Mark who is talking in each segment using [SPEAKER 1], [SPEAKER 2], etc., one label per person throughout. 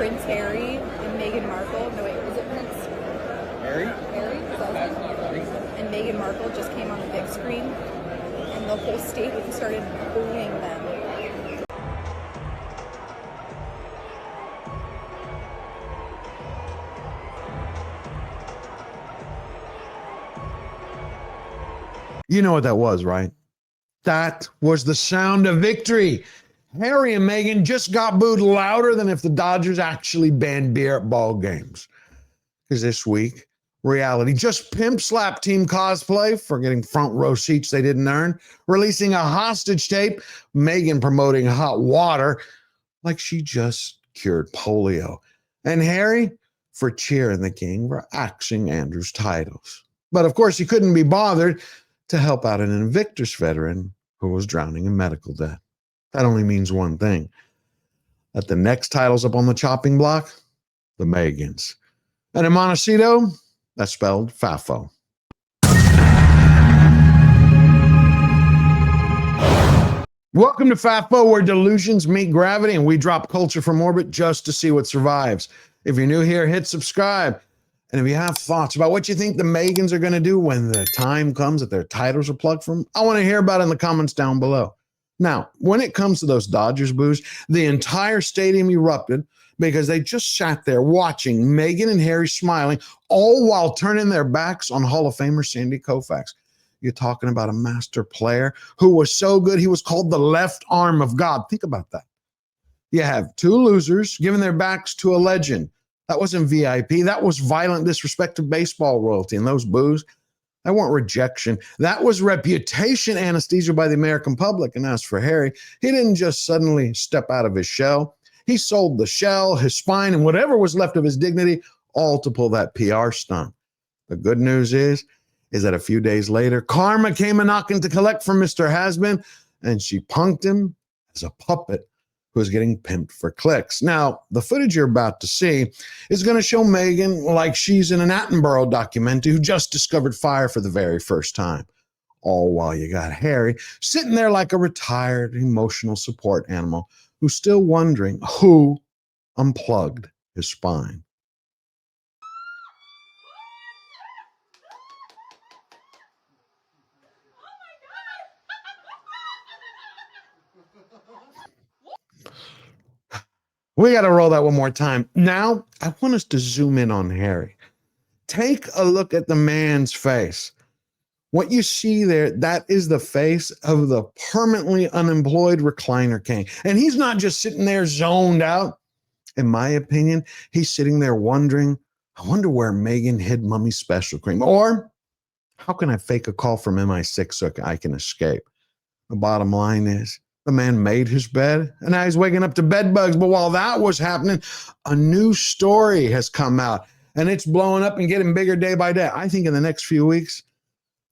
[SPEAKER 1] Prince Harry and Meghan Markle. No, wait, is it Prince?
[SPEAKER 2] Harry?
[SPEAKER 1] Harry? Is that his name? And Meghan Markle just came on the big screen, and the whole stadium started booing them.
[SPEAKER 3] You know what that was, right? That was the sound of victory. Harry and Meghan just got booed louder than if the Dodgers actually banned beer at ball games. Because this week, reality just pimp slapped team cosplay for getting front row seats they didn't earn, releasing a hostage tape, Meghan promoting hot water like she just cured polio, and Harry for cheering the king for axing Andrew's titles. But of course, he couldn't be bothered to help out an Invictus veteran who was drowning in medical debt. That only means one thing, that the next title's up on the chopping block, the Meghans. And in Montecito, that's spelled FAFO. Welcome to FAFO, where delusions meet gravity and we drop culture from orbit just to see what survives. If you're new here, hit subscribe. And if you have thoughts about what you think the Meghans are going to do when the time comes that their titles are plucked from, I want to hear about it in the comments down below. Now, when it comes to those Dodgers boos, the entire stadium erupted because they just sat there watching Meghan and Harry smiling, all while turning their backs on Hall of Famer Sandy Koufax. You're talking about a master player who was so good he was called the left arm of God. Think about that. You have two losers giving their backs to a legend. That wasn't VIP. That was violent disrespect to baseball royalty. And those boos, that weren't rejection. That was reputation anesthesia by the American public. And as for Harry, he didn't just suddenly step out of his shell. He sold the shell, his spine, and whatever was left of his dignity, all to pull that PR stunt. The good news is that a few days later, karma came a-knocking to collect from Mr. Hasbin, and she punked him as a puppet who was getting pimped for clicks. Now, the footage you're about to see is going to show Meghan like she's in an Attenborough documentary who just discovered fire for the very first time. All while you got Harry sitting there like a retired emotional support animal who's still wondering who unplugged his spine. We got to roll that one more time. Now, I want us to zoom in on Harry. Take a look at the man's face. What you see there, that is the face of the permanently unemployed recliner king. And he's not just sitting there zoned out. In my opinion, he's sitting there wondering, I wonder where Meghan hid Mummy's special cream. Or, how can I fake a call from MI6 so I can escape? The bottom line is, the man made his bed, and now he's waking up to bed bugs. But while that was happening, a new story has come out, and it's blowing up and getting bigger day by day. I think in the next few weeks,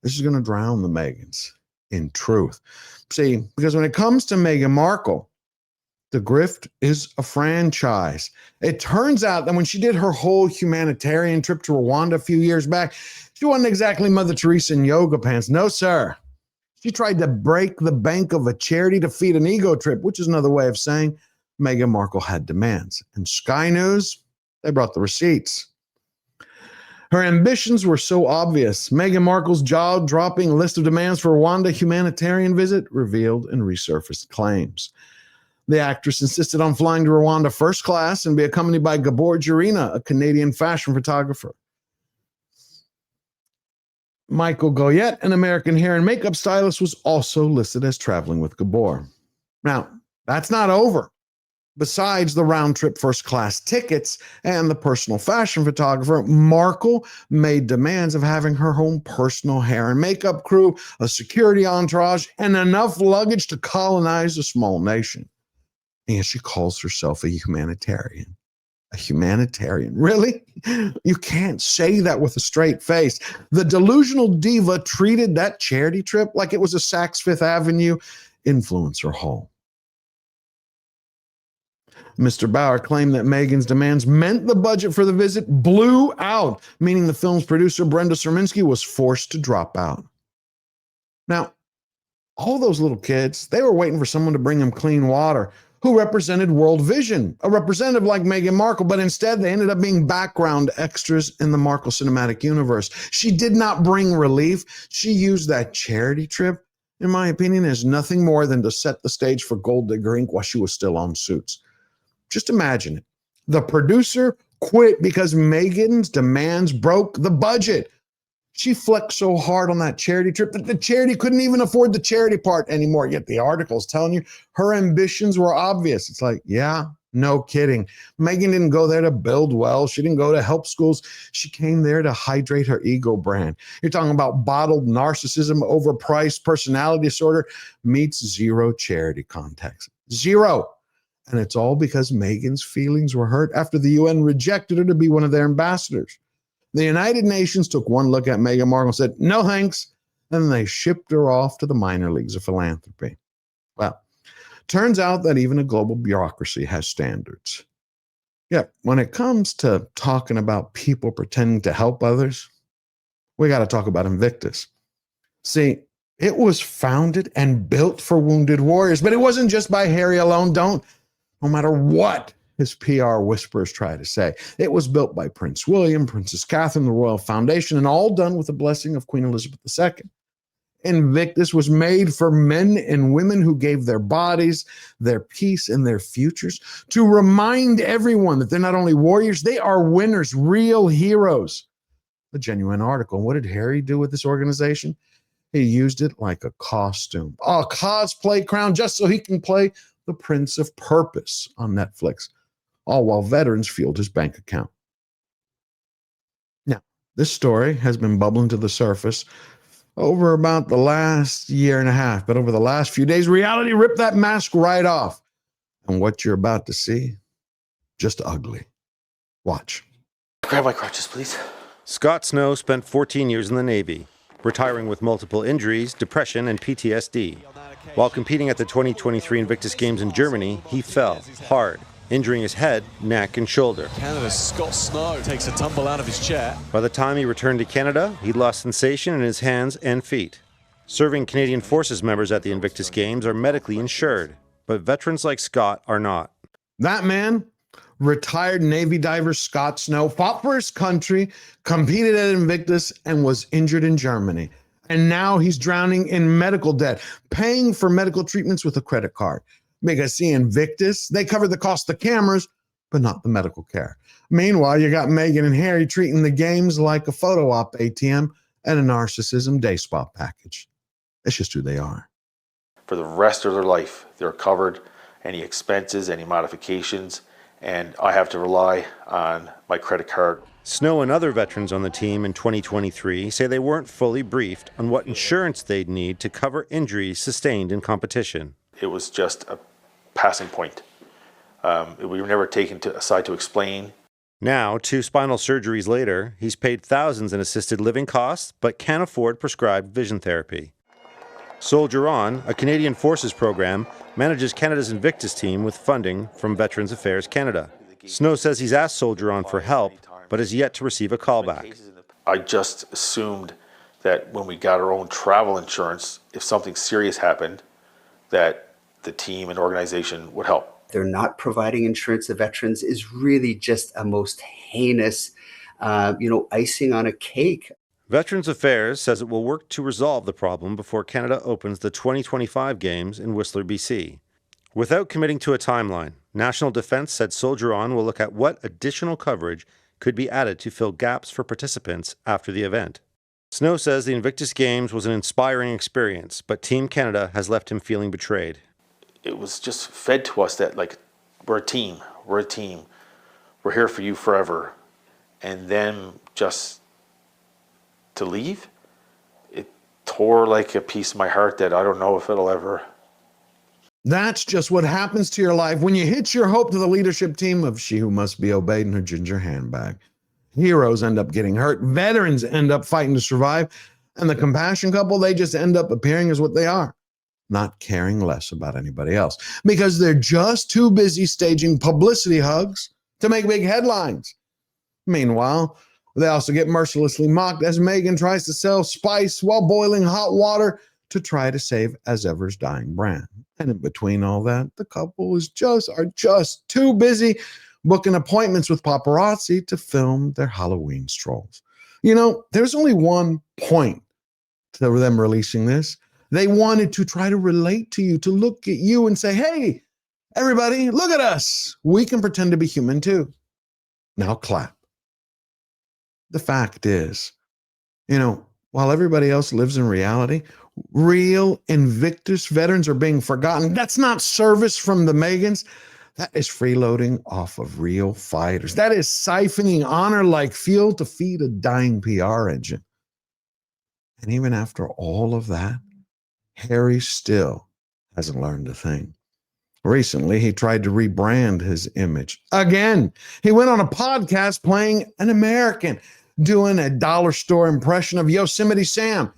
[SPEAKER 3] this is going to drown the Meghans in truth. See, because when it comes to Meghan Markle, the grift is a franchise. It turns out that when she did her whole humanitarian trip to Rwanda a few years back, she wasn't exactly Mother Teresa in yoga pants. No, sir. She tried to break the bank of a charity to feed an ego trip, which is another way of saying Meghan Markle had demands. And Sky News, they brought the receipts. Her ambitions were so obvious. Meghan Markle's jaw-dropping list of demands for Rwanda humanitarian visit revealed and resurfaced claims. The actress insisted on flying to Rwanda first class and be accompanied by Gabor Jirina, a Canadian fashion photographer. Michael Goyette, an American hair and makeup stylist, was also listed as traveling with Gabor. Now, that's not over. Besides the round-trip first-class tickets and the personal fashion photographer, Markle made demands of having her own personal hair and makeup crew, a security entourage, and enough luggage to colonize a small nation. And she calls herself a humanitarian. A humanitarian. Really? You can't say that with a straight face. The delusional diva treated that charity trip like it was a Saks Fifth Avenue influencer haul. Mr. Bauer claimed that Meghan's demands meant the budget for the visit blew out, meaning the film's producer, Brenda Serminski, was forced to drop out. Now, all those little kids, they were waiting for someone to bring them clean water. who represented World Vision, a representative like Meghan Markle, but instead they ended up being background extras in the Markle cinematic universe. She did not bring relief. She used that charity trip, in my opinion, as nothing more than to set the stage for Gold Digger Inc. while she was still on Suits. Just imagine it. The producer quit because Meghan's demands broke the budget. She flexed so hard on that charity trip that the charity couldn't even afford the charity part anymore. Yet the article's telling you her ambitions were obvious. It's like, yeah, no kidding. Meghan didn't go there to build well. She didn't go to help schools. She came there to hydrate her ego brand. You're talking about bottled narcissism, overpriced personality disorder meets zero charity context. Zero. And it's all because Meghan's feelings were hurt after the UN rejected her to be one of their ambassadors. The United Nations took one look at Meghan Markle and said, no thanks, and they shipped her off to the minor leagues of philanthropy. Well, turns out that even a global bureaucracy has standards. Yeah, when it comes to talking about people pretending to help others, we got to talk about Invictus. See, it was founded and built for wounded warriors, but it wasn't just by Harry alone. No matter what his PR whispers try to say. It was built by Prince William, Princess Catherine, the Royal Foundation, and all done with the blessing of Queen Elizabeth II. Invictus was made for men and women who gave their bodies, their peace, and their futures to remind everyone that they're not only warriors, they are winners, real heroes. A genuine article. What did Harry do with this organization? He used it like a costume, a cosplay crown, just so he can play the Prince of Purpose on Netflix, all while veterans fueled his bank account. Now, this story has been bubbling to the surface over about the last year and a half, but over the last few days, reality ripped that mask right off. And what you're about to see, just ugly. Watch.
[SPEAKER 2] Grab my crutches, please.
[SPEAKER 4] Scott Snow spent 14 years in the Navy, retiring with multiple injuries, depression, and PTSD. While competing at the 2023 Invictus Games in Germany, he fell hard, injuring his head, neck, and shoulder.
[SPEAKER 5] Canada's Scott Snow takes a tumble out of his chair.
[SPEAKER 4] By the time he returned to Canada, he'd lost sensation in his hands and feet. Serving Canadian Forces members at the Invictus Games are medically insured, but veterans like Scott are not.
[SPEAKER 3] That man, retired Navy diver Scott Snow, fought for his country, competed at Invictus, and was injured in Germany. And now he's drowning in medical debt, paying for medical treatments with a credit card. Because see, Invictus, they cover the cost of the cameras, but not the medical care. Meanwhile, you got Meghan and Harry treating the games like a photo op ATM and a narcissism day spa package. That's just who they are.
[SPEAKER 2] For the rest of their life, they're covered any expenses, any modifications, and I have to rely on my credit card.
[SPEAKER 4] Snow and other veterans on the team in 2023 say they weren't fully briefed on what insurance they'd need to cover injuries sustained in competition.
[SPEAKER 2] It was just a passing point. We were never taken aside to explain.
[SPEAKER 4] Now, 2 spinal surgeries later, he's paid thousands in assisted living costs, but can't afford prescribed vision therapy. Soldier On, a Canadian Forces program, manages Canada's Invictus team with funding from Veterans Affairs Canada. Snow says he's asked Soldier On for help, but has yet to receive a callback.
[SPEAKER 2] I just assumed that when we got our own travel insurance, if something serious happened, that the team and organization would help.
[SPEAKER 6] They're not providing insurance to veterans is really just a most heinous, icing on a cake.
[SPEAKER 4] Veterans Affairs says it will work to resolve the problem before Canada opens the 2025 Games in Whistler, BC. Without committing to a timeline, National Defence said Soldier On will look at what additional coverage could be added to fill gaps for participants after the event. Snow says the Invictus Games was an inspiring experience, but Team Canada has left him feeling betrayed.
[SPEAKER 2] It was just fed to us that, like, we're a team, we're here for you forever. And then just to leave, it tore like a piece of my heart that I don't know if it'll ever.
[SPEAKER 3] That's just what happens to your life when you hitch your hope to the leadership team of she who must be obeyed in her ginger handbag. Heroes end up getting hurt, veterans end up fighting to survive, and the compassion couple, they just end up appearing as what they are, not caring less about anybody else because they're just too busy staging publicity hugs to make big headlines. Meanwhile, they also get mercilessly mocked as Meghan tries to sell spice while boiling hot water to try to save as ever's dying brand. And in between all that, the couple are just too busy booking appointments with paparazzi to film their Halloween strolls. You know, there's only one point to them releasing this. They wanted to try to relate to you, to look at you and say, hey, everybody, look at us. We can pretend to be human too. Now clap. The fact is, you know, while everybody else lives in reality, real Invictus veterans are being forgotten. That's not service from the Megans. That is freeloading off of real fighters. That is siphoning honor like fuel to feed a dying PR engine. And even after all of that, Harry still hasn't learned a thing. Recently, he tried to rebrand his image. Again, he went on a podcast playing an American, doing a dollar store impression of Yosemite Sam.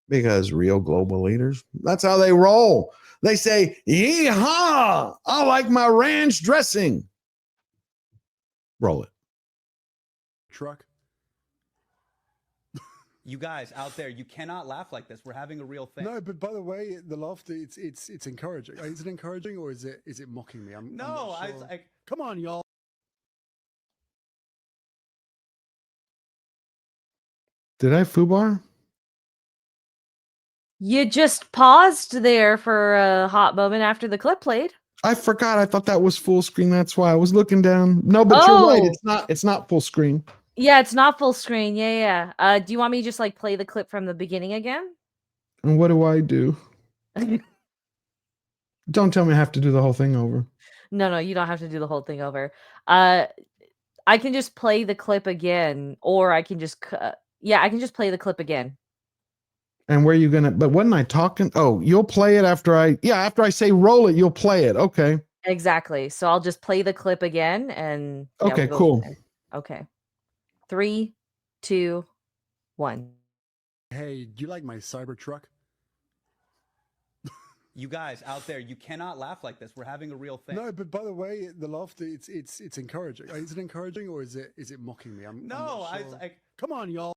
[SPEAKER 3] Because real global leaders, that's how they roll. They say, yee-haw, I like my ranch dressing. Roll it.
[SPEAKER 7] Truck.
[SPEAKER 8] You guys out there, you cannot laugh like this. We're having a real thing.
[SPEAKER 7] No, but by the way, the laughter, it's encouraging. Is it encouraging or is it mocking me? I'm not sure. Come on, y'all.
[SPEAKER 3] Did I foobar?
[SPEAKER 9] You just paused there for a hot moment after the clip played.
[SPEAKER 3] I forgot. I thought that was full screen. That's why I was looking down. No, but you're right. It's not full screen.
[SPEAKER 9] Yeah, it's not full screen. Yeah. Do you want me to just like play the clip from the beginning again?
[SPEAKER 3] And what do I do? Don't tell me I have to do the whole thing over.
[SPEAKER 9] No, you don't have to do the whole thing over. I can just play the clip again, or I can just I can just play the clip again.
[SPEAKER 3] And where are you gonna? But wasn't I talking? Oh, you'll play it after I say roll it. You'll play it. Okay.
[SPEAKER 9] Exactly. So I'll just play the clip again, and
[SPEAKER 3] okay,
[SPEAKER 9] we'll
[SPEAKER 3] cool.
[SPEAKER 9] Okay. 3, 2, 1.
[SPEAKER 7] Hey, do you like my cyber truck?
[SPEAKER 8] You guys out there, you cannot laugh like this. We're having a real thing.
[SPEAKER 7] No, but by the way, the laughter, it's encouraging. Is it encouraging or is it mocking me? I'm not sure. Come on, y'all.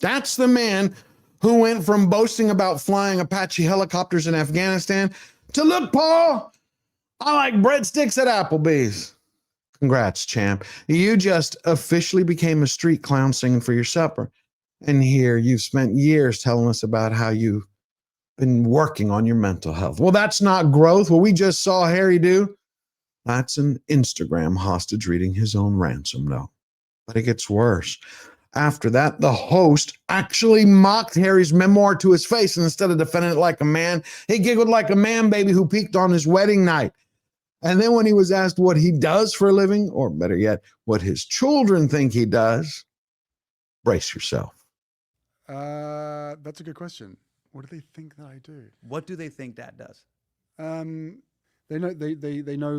[SPEAKER 3] That's the man who went from boasting about flying Apache helicopters in Afghanistan to, look, Paul, I like breadsticks at Applebee's. Congrats, champ. You just officially became a street clown singing for your supper. And here you've spent years telling us about how you've been working on your mental health. Well, that's not growth. What we just saw Harry do, that's an Instagram hostage reading his own ransom note. But it gets worse. After that, the host actually mocked Harry's memoir to his face, and instead of defending it like a man, he giggled like a man baby who peaked on his wedding night. And then when he was asked what he does for a living, or better yet, what his children think he does, brace yourself.
[SPEAKER 7] That's a good question. What do they think that I do?
[SPEAKER 8] What do they think Dad does?
[SPEAKER 7] They know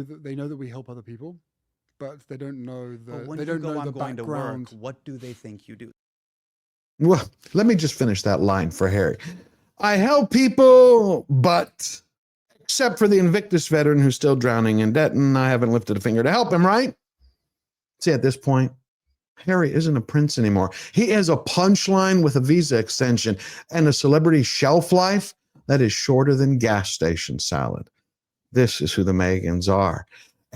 [SPEAKER 7] that we help other people, but they don't know the background.
[SPEAKER 8] What do they think you do?
[SPEAKER 3] Well, let me just finish that line for Harry. I help people, but except for the Invictus veteran who's still drowning in debt, and I haven't lifted a finger to help him, right? See, at this point, Harry isn't a prince anymore. He has a punchline with a visa extension and a celebrity shelf life that is shorter than gas station salad. This is who the Megans are.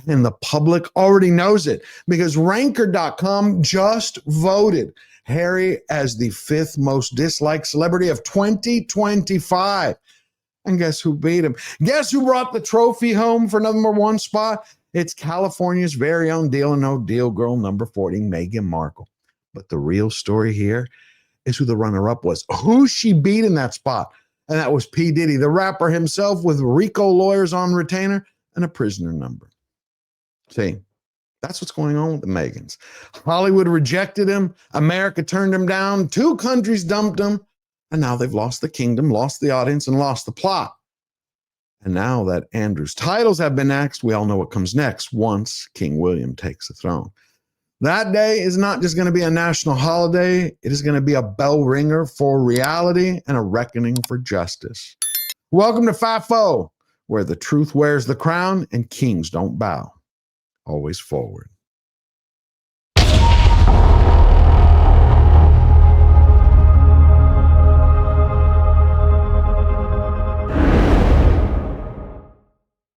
[SPEAKER 3] And the public already knows it because Ranker.com just voted Harry as the 5th most disliked celebrity of 2025. And guess who beat him? Guess who brought the trophy home for number 1 spot? It's California's very own Deal or No Deal girl, number 40, Meghan Markle. But the real story here is who the runner-up was, who she beat in that spot. And that was P. Diddy, the rapper himself, with RICO lawyers on retainer and a prisoner number. See, that's what's going on with the Megans. Hollywood rejected him. America turned him down. 2 countries dumped him. And now they've lost the kingdom, lost the audience, and lost the plot. And now that Andrew's titles have been axed, we all know what comes next once King William takes the throne. That day is not just going to be a national holiday. It is going to be a bell ringer for reality and a reckoning for justice. Welcome to FAFO, where the truth wears the crown and kings don't bow. Always forward.